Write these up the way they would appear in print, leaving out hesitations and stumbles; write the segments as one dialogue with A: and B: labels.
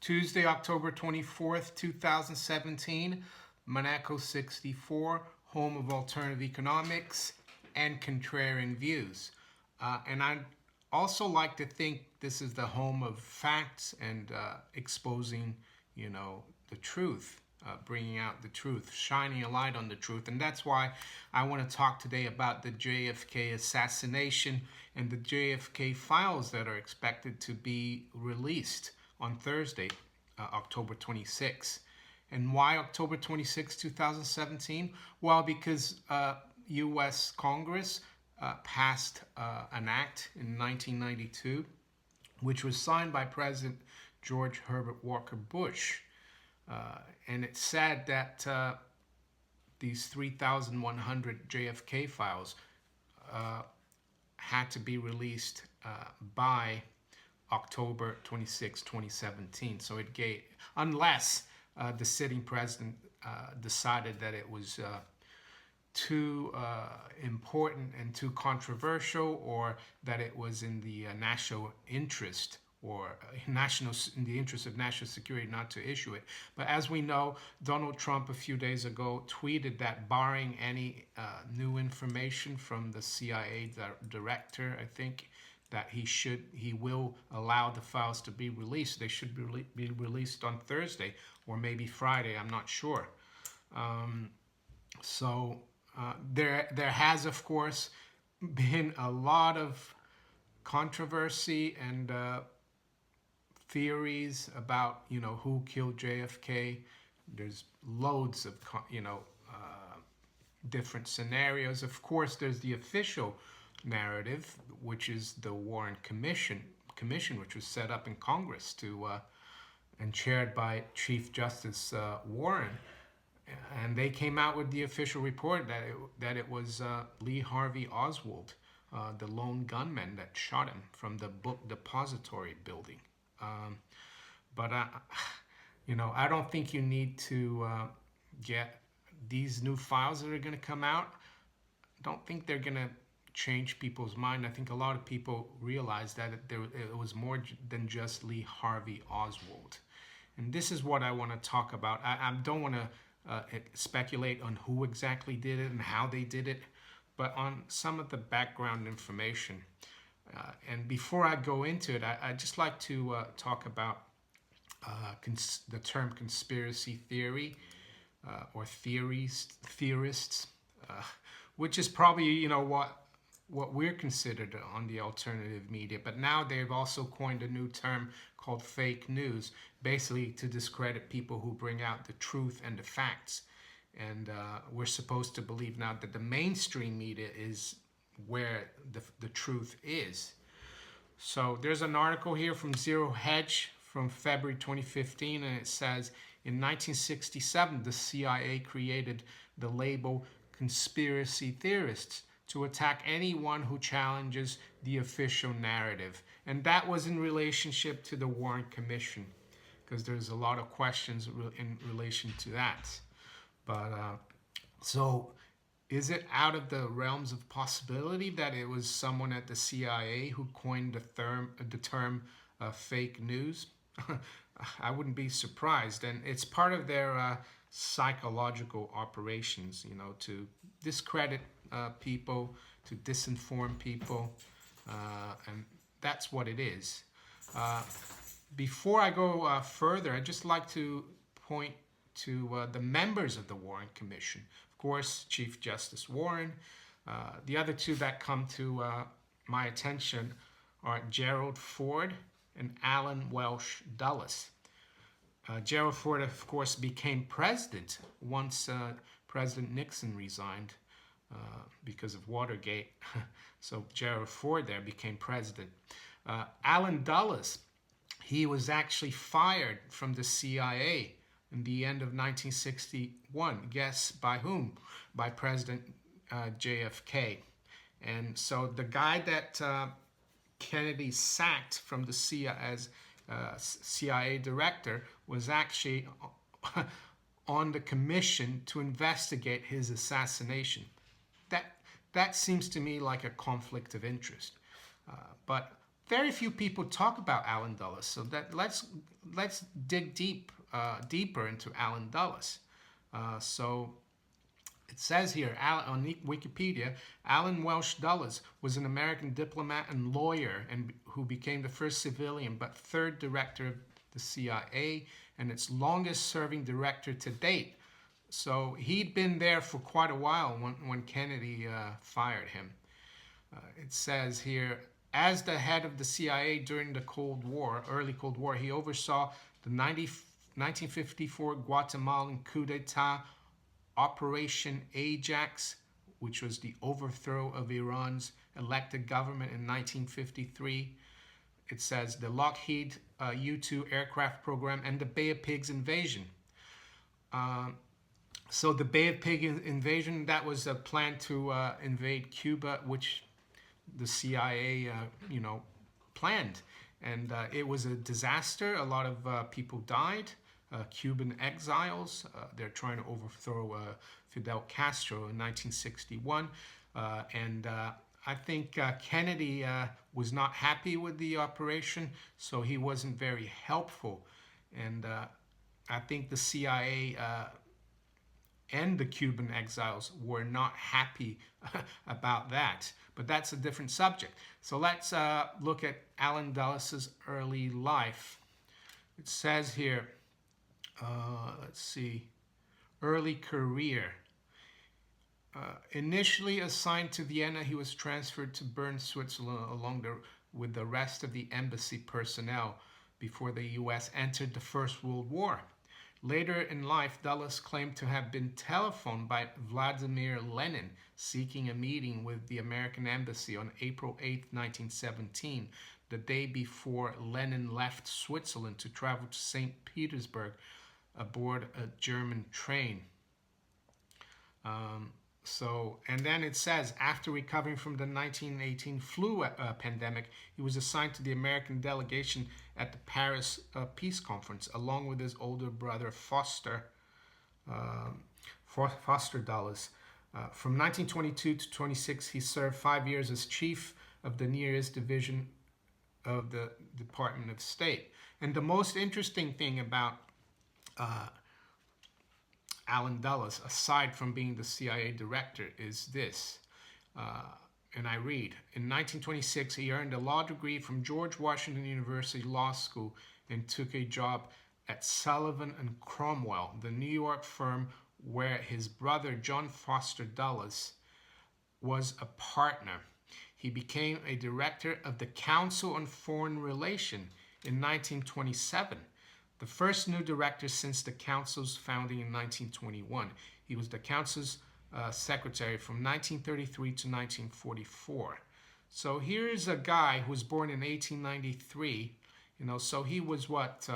A: Tuesday, October 24th, 2017, Monaco 64, home of alternative economics and contrarian views. And I'd also like to think this is the home of facts and exposing, the truth, bringing out the truth, shining a light on the truth. And that's why I want to talk today about the JFK assassination and the JFK files that are expected to be released on Thursday, October 26th. And why October 26, 2017? Well, because U.S. Congress passed an act in 1992, which was signed by President George Herbert Walker Bush. And it said that these 3,100 JFK files had to be released by October 26, 2017. So it gave, unless the sitting president decided that it was too important and too controversial, or that it was in the national interest or in the interest of national security not to issue it. But as we know, Donald Trump a few days ago tweeted that barring any new information from the CIA director, I think, that he will allow the files to be released. They should be released on Thursday or maybe Friday, I'm not sure. There has, of course, been a lot of controversy and theories about, who killed JFK. There's loads of, different scenarios. Of course, there's the official narrative, which is the Warren Commission, which was set up in Congress and chaired by Chief Justice Warren. And they came out with the official report that it was Lee Harvey Oswald, the lone gunman that shot him from the book depository building. But I don't think you need to get these new files that are going to come out. I don't think they're going to change people's mind. I think a lot of people realize that it was more than just Lee Harvey Oswald. And this is what I want to talk about. I don't want to speculate on who exactly did it and how they did it, but on some of the background information. And before I go into it, I'd just like to talk about the term conspiracy theory or theorists, which is probably, what we're considered on the alternative media. But now they've also coined a new term called fake news, basically to discredit people who bring out the truth and the facts. And we're supposed to believe now that the mainstream media is where the truth is. So there's an article here from Zero Hedge from February 2015, and it says, in 1967, the CIA created the label conspiracy theorists to attack anyone who challenges the official narrative. And that was in relationship to the Warren Commission, because there's a lot of questions in relation to that. But so is it out of the realms of possibility that it was someone at the CIA who coined the term fake news? I wouldn't be surprised. And it's part of their psychological operations, to discredit people, to disinform people, and that's what it is. Before I go further, I'd just like to point to the members of the Warren Commission. Of course, Chief Justice Warren. The other two that come to my attention are Gerald Ford and Alan Welsh Dulles. Gerald Ford, of course, became president once President Nixon resigned because of Watergate. So Gerald Ford there became president. Alan Dulles, he was actually fired from the CIA in the end of 1961. Guess by whom? By President JFK. And so the guy that Kennedy sacked from the CIA as CIA director was actually on the commission to investigate his assassination. That seems to me like a conflict of interest. But very few people talk about Allen Dulles. So that let's dig deeper into Allen Dulles. So it says here on Wikipedia, Allen Welsh Dulles was an American diplomat and lawyer, and who became the first civilian but third director of the CIA and its longest-serving director to date. So he'd been there for quite a while when Kennedy fired him. It says here, as the head of the CIA during the early Cold War, he oversaw the 1954 Guatemalan coup d'etat, Operation Ajax, which was the overthrow of Iran's elected government in 1953. It says the Lockheed U-2 aircraft program and the Bay of Pigs invasion. So the Bay of Pigs invasion, that was a plan to invade Cuba, which the CIA, planned. And it was a disaster. A lot of people died. Cuban exiles. They're trying to overthrow Fidel Castro in 1961. And I think Kennedy was not happy with the operation, so he wasn't very helpful. And I think the CIA and the Cuban exiles were not happy about that. But that's a different subject. So let's look at Allen Dulles' early life. It says here, let's see, early career. Initially assigned to Vienna, he was transferred to Bern, Switzerland, with the rest of the embassy personnel before the U.S. entered the First World War. Later in life, Dulles claimed to have been telephoned by Vladimir Lenin seeking a meeting with the American embassy on April 8, 1917, the day before Lenin left Switzerland to travel to St. Petersburg aboard a German train. And then it says, after recovering from the 1918 flu pandemic, he was assigned to the American delegation at the Paris Peace Conference, along with his older brother Foster Dulles. From 1922 to 26, he served 5 years as chief of the Near East Division of the Department of State. And the most interesting thing about Allen Dulles, aside from being the CIA director, is this. And I read, in 1926, he earned a law degree from George Washington University Law School and took a job at Sullivan and Cromwell, the New York firm where his brother John Foster Dulles was a partner. He became a director of the Council on Foreign Relations in 1927, the first new director since the Council's founding in 1921. He was the Council's secretary from 1933 to 1944. So here's a guy who was born in 1893. So he was what?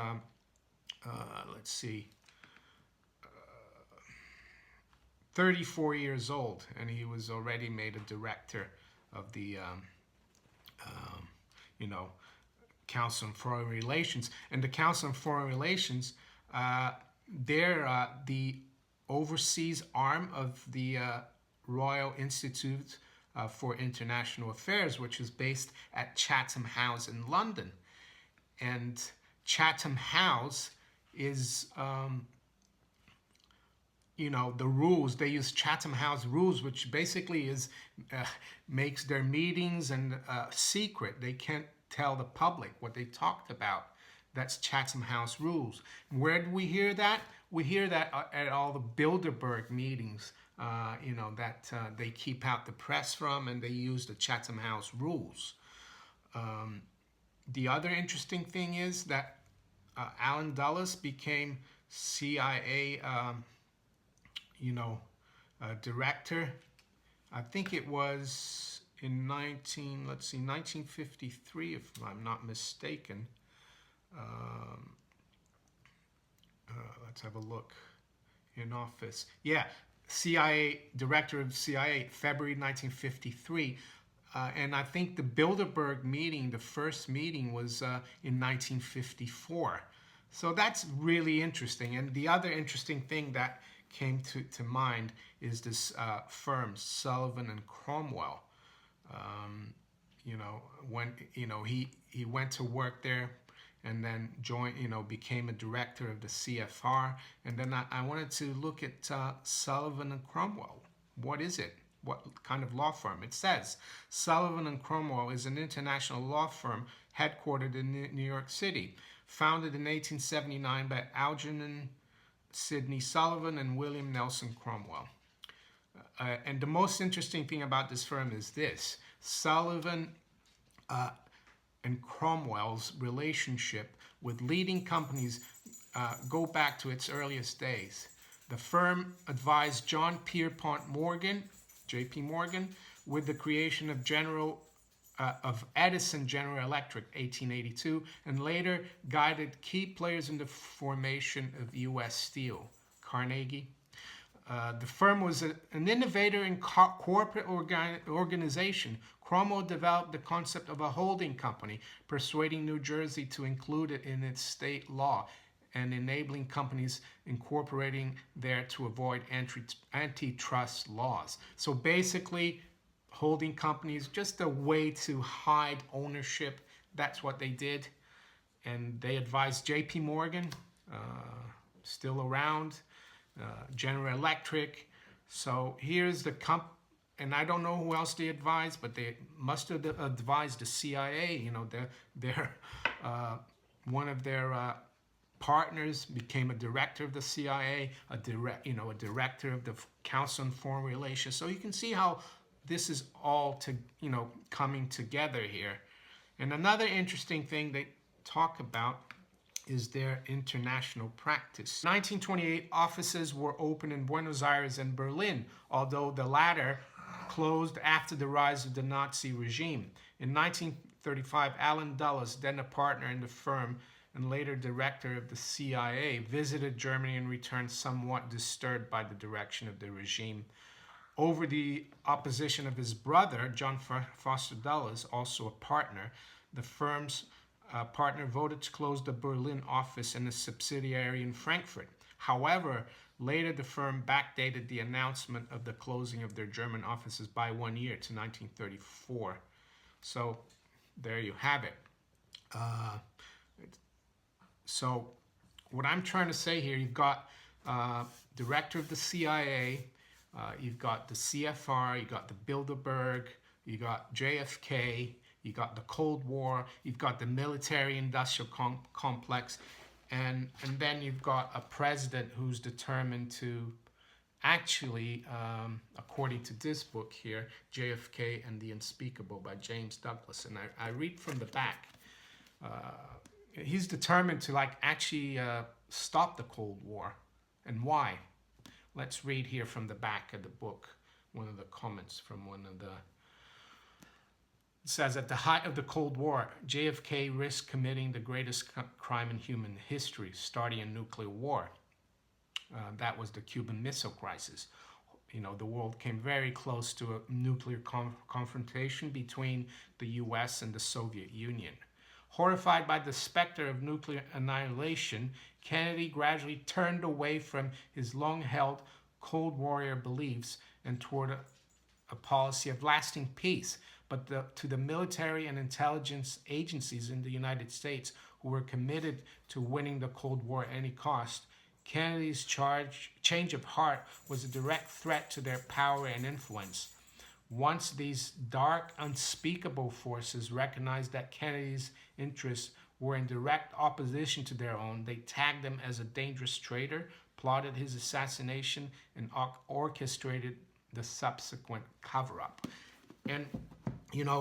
A: Let's see. 34 years old, and he was already made a director of the, Council on Foreign Relations. And the Council on Foreign Relations, they're the overseas arm of the Royal Institute for International Affairs, which is based at Chatham House in London. And Chatham House is, the rules. They use Chatham House rules, which basically makes their meetings and secret. They can't tell the public what they talked about. That's Chatham House rules. Where do we hear that? We hear that at all the Bilderberg meetings, that they keep out the press from, and they use the Chatham House rules. The other interesting thing is that Allen Dulles became CIA, director. I think it was in 1953, if I'm not mistaken. Let's have a look. In office. Yeah, CIA, director of CIA, February 1953. And I think the Bilderberg meeting, the first meeting, was in 1954. So that's really interesting. And the other interesting thing that came to mind is this firm, Sullivan and Cromwell. when he went to work there, and then joined, became a director of the CFR. And then I wanted to look at Sullivan and Cromwell. What is it? What kind of law firm? It says Sullivan and Cromwell is an international law firm headquartered in New York City, founded in 1879 by Algernon Sidney Sullivan and William Nelson Cromwell. And the most interesting thing about this firm is this: Sullivan and Cromwell's relationship with leading companies go back to its earliest days. The firm advised John Pierpont Morgan, J.P. Morgan, with the creation of Edison General Electric, 1882, and later guided key players in the formation of U.S. Steel, Carnegie. The firm was an innovator in corporate organization. Cromwell developed the concept of a holding company, persuading New Jersey to include it in its state law and enabling companies incorporating there to avoid antitrust laws. So basically, holding companies, just a way to hide ownership. That's what they did. And they advised J.P. Morgan, still around, General Electric. So here's the and I don't know who else they advised, but they must have advised the CIA. They're one of their partners became a director of the CIA, a director of the Council on Foreign Relations. So you can see how this is all coming together here. And another interesting thing they talk about is their international practice. In 1928, offices were opened in Buenos Aires and Berlin, although the latter closed after the rise of the Nazi regime. In 1935, Allen Dulles, then a partner in the firm and later director of the CIA, visited Germany and returned somewhat disturbed by the direction of the regime. Over the opposition of his brother, John Foster Dulles, also a partner, the firm's partner voted to close the Berlin office and a subsidiary in Frankfurt. However, later the firm backdated the announcement of the closing of their German offices by 1 year to 1934. So there you have it. So what I'm trying to say here, you've got director of the CIA, you've got the CFR, you've got the Bilderberg, you got JFK, you got the Cold War, you've got the military-industrial complex, and then you've got a president who's determined to actually, according to this book here, JFK and the Unspeakable by James Douglas, and I read from the back. He's determined to actually stop the Cold War. And why? Let's read here from the back of the book, one of the comments from one of the... It says, at the height of the Cold War, JFK risked committing the greatest crime in human history, starting a nuclear war. That was the Cuban Missile Crisis. The world came very close to a nuclear confrontation between the US and the Soviet Union. Horrified by the specter of nuclear annihilation, Kennedy gradually turned away from his long-held Cold War beliefs and toward a policy of lasting peace. But to the military and intelligence agencies in the United States who were committed to winning the Cold War at any cost, Kennedy's change of heart was a direct threat to their power and influence. Once these dark, unspeakable forces recognized that Kennedy's interests were in direct opposition to their own, they tagged him as a dangerous traitor, plotted his assassination, and orchestrated the subsequent cover-up. And,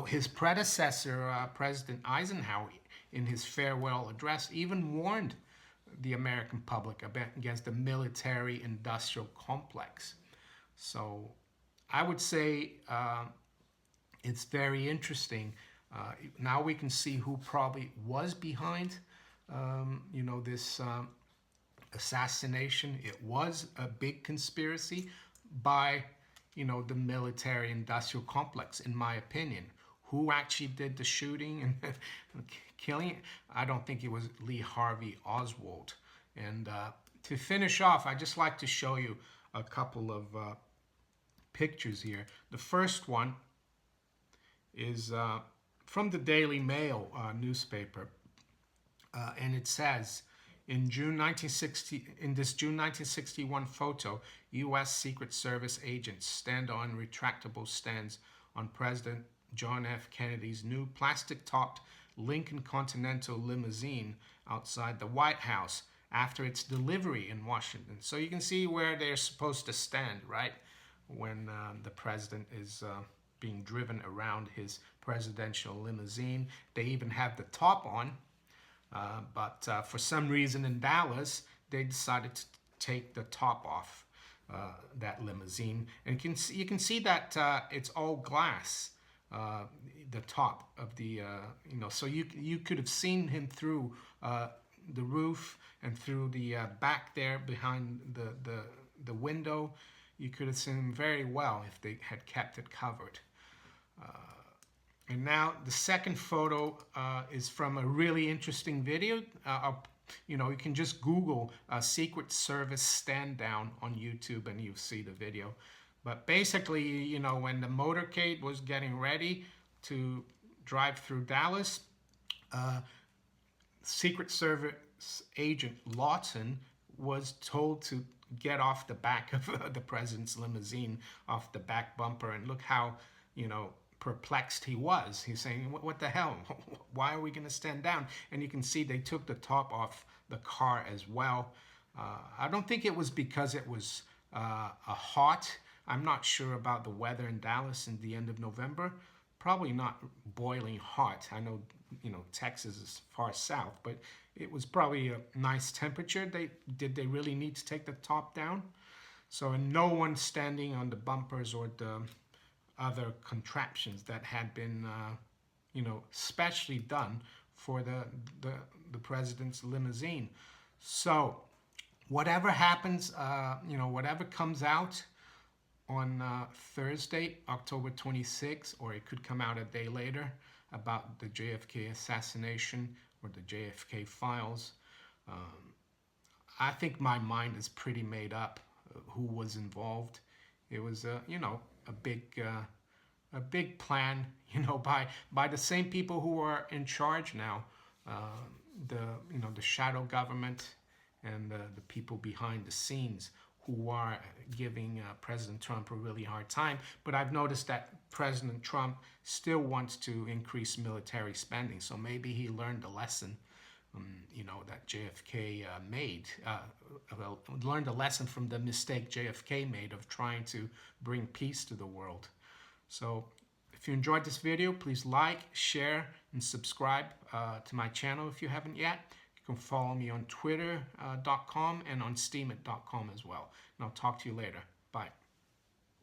A: his predecessor, President Eisenhower, in his farewell address, even warned the American public against the military-industrial complex. So I would say it's very interesting. Now we can see who probably was behind, this assassination. It was a big conspiracy by, the military-industrial complex, in my opinion. Who actually did the shooting and killing? I don't think it was Lee Harvey Oswald. And to finish off, I'd just like to show you a couple of pictures here. The first one is from the Daily Mail newspaper, and it says, in this June 1961 photo, U.S. Secret Service agents stand on retractable stands on President John F. Kennedy's new plastic-topped Lincoln Continental limousine outside the White House after its delivery in Washington. So you can see where they're supposed to stand, right? When the president is being driven around his presidential limousine. They even have the top on. But for some reason in Dallas, they decided to take the top off that limousine. And you can see that it's all glass, the top of the, so you could have seen him through the roof and through the back there behind the window. You could have seen him very well if they had kept it covered. And now the second photo is from a really interesting video. You can just Google Secret Service stand down on YouTube and you'll see the video. But basically, when the motorcade was getting ready to drive through Dallas, Secret Service agent Lawton was told to get off the back of the president's limousine, off the back bumper, and look how, perplexed he was. He's saying, what the hell? Why are we going to stand down? And you can see they took the top off the car as well. I don't think it was because it was hot. I'm not sure about the weather in Dallas in the end of November. Probably not boiling hot. I know, Texas is far south, but it was probably a nice temperature. Did they really need to take the top down? So, and no one standing on the bumpers or the other contraptions that had been, specially done for the president's limousine. So, whatever happens, whatever comes out on Thursday, October 26th, or it could come out a day later about the JFK assassination or the JFK files. I think my mind is pretty made up who was involved. It was, a big plan, by the same people who are in charge now, the shadow government and the people behind the scenes who are giving President Trump a really hard time. But I've noticed that President Trump still wants to increase military spending. So maybe he learned a lesson, that JFK made, learned a lesson from the mistake JFK made of trying to bring peace to the world. So if you enjoyed this video, please like, share, and subscribe to my channel if you haven't yet. You can follow me on Twitter.com and on Steemit.com as well. And I'll talk to you later. Bye.